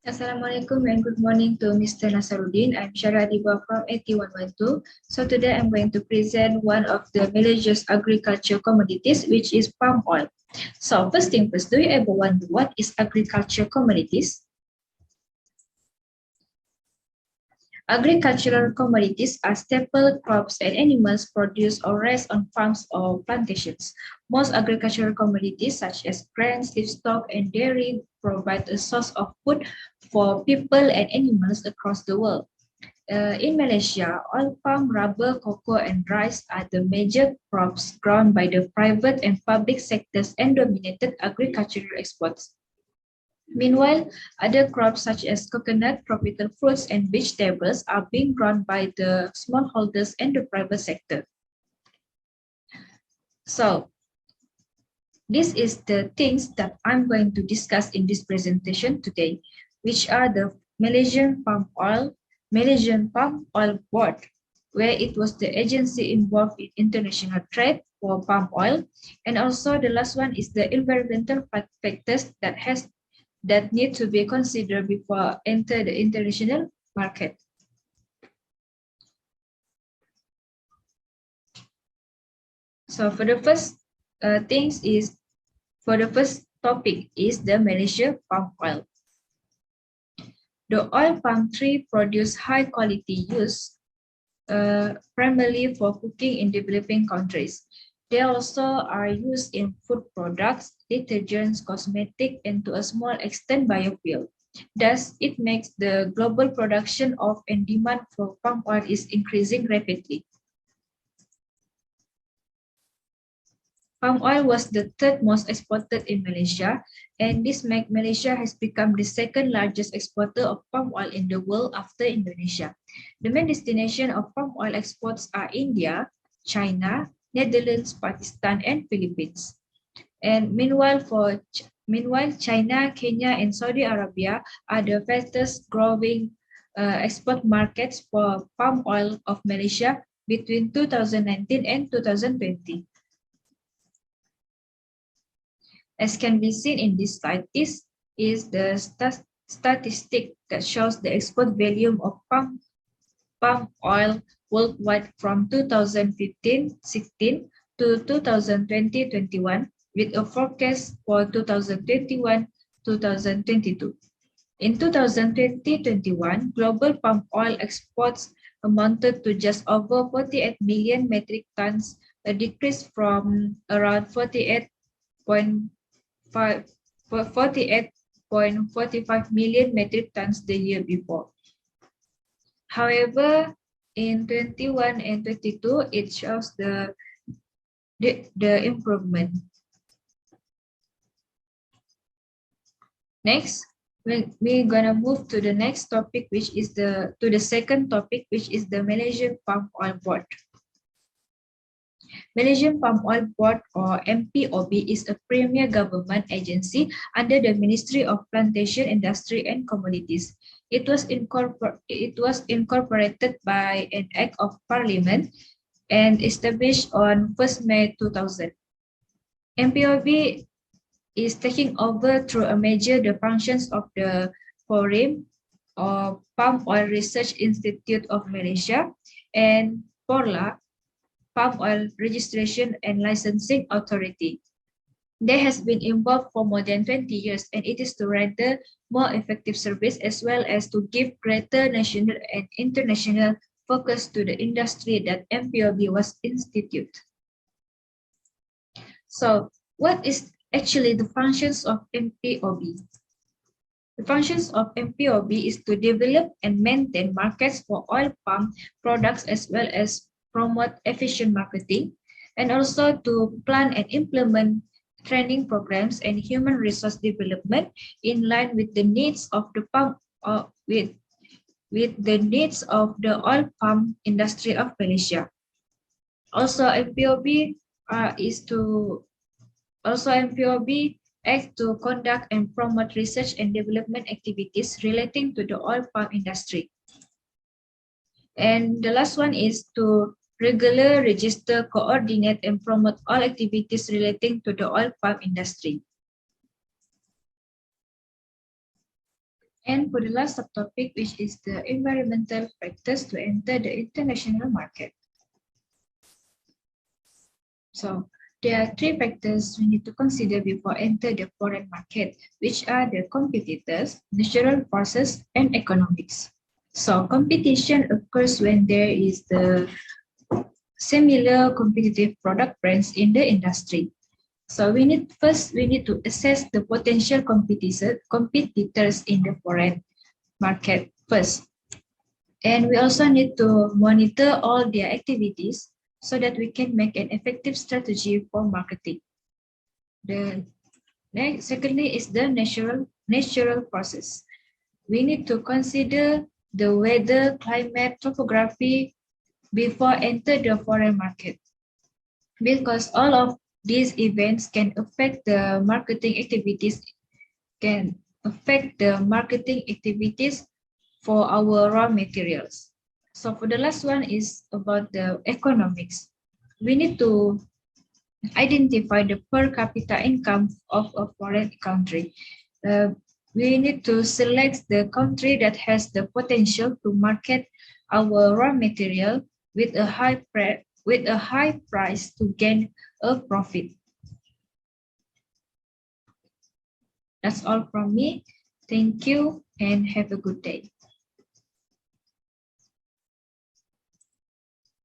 Assalamualaikum and good morning to Mr. Nasaruddin. I'm Syara Diba from 8112. So today I'm going to present one of the Malaysia's agriculture commodities, which is palm oil. So first thing first, do you ever wonder what is agriculture commodities? Agricultural commodities are staple crops and animals produced or raised on farms or plantations. Most agricultural commodities such as grains, livestock, and dairy provide a source of food for people and animals across the world. In Malaysia, oil palm, rubber, cocoa, and rice are the major crops grown by the private and public sectors and dominated agricultural exports. Meanwhile, other crops such as coconut, tropical fruits, and vegetables are being grown by the smallholders and the private sector. So, this is the things that I'm going to discuss in this presentation today, which are the Malaysian Palm Oil Board, where it was the agency involved in international trade for palm oil, and also the last one is the environmental factors that need to be considered before enter the international market. So for the first topic is the Malaysia palm oil. The oil palm tree produce high quality use primarily for cooking in developing countries. They also are used in food products, detergents, cosmetics, and to a small extent biofuel. Thus, it makes the global production of and demand for palm oil is increasing rapidly. Palm oil was the third most exported in Malaysia, and this makes Malaysia has become the second largest exporter of palm oil in the world after Indonesia. The main destination of palm oil exports are India, China, Netherlands, Pakistan, and Philippines. And meanwhile, China, Kenya, and Saudi Arabia are the fastest growing export markets for palm oil of Malaysia between 2019 and 2020. As can be seen in this slide, this is the statistic that shows the export volume of palm oil worldwide from 2015-16 to 2020-21 with a forecast for 2021-2022. In 2020-21, global palm oil exports amounted to just over 48 million metric tons, a decrease from around 48.45 million metric tons the year before. However, in 21 and 22, it shows the improvement. Next, we're gonna move to the next topic, which is the second topic, which is the Malaysian Palm Oil Board. Malaysian Palm Oil Board, or MPOB, is a premier government agency under the Ministry of Plantation, Industry and Commodities. It was incorporated by an Act of Parliament and established on 1st May 2000. MPOB is taking over through a measure the functions of the FORIM, or Palm Oil Research Institute of Malaysia, and PORLA, Palm Oil Registration and Licensing Authority. They has been involved for more than 20 years, and it is to render more effective service as well as to give greater national and international focus to the industry that MPOB was instituted. So, what is actually the functions of MPOB? The functions of MPOB is to develop and maintain markets for oil palm products as well as promote efficient marketing, and also to plan and implement training programs and human resource development in line with the needs of the the needs of the oil palm industry of Malaysia. Also, MPOB act to conduct and promote research and development activities relating to the oil palm industry. And the last one is to regular register, coordinate, and promote all activities relating to the oil palm industry. And for the last subtopic, which is the environmental factors to enter the international market. So there are three factors we need to consider before enter the foreign market, which are the competitors, natural forces, and economics. So competition occurs when there is the similar competitive product brands in the industry. So we need to assess the potential competitors in the foreign market first. And we also need to monitor all their activities so that we can make an effective strategy for marketing. The next, secondly, is the natural process. We need to consider the weather, climate, topography before enter the foreign market, because all of these events can affect the marketing activities for our raw materials. So for the last one is about the economics. We need to identify the per capita income of a foreign country. We need to select the country that has the potential to market our raw material with a high price to gain a profit. That's all from me. Thank you and have a good day.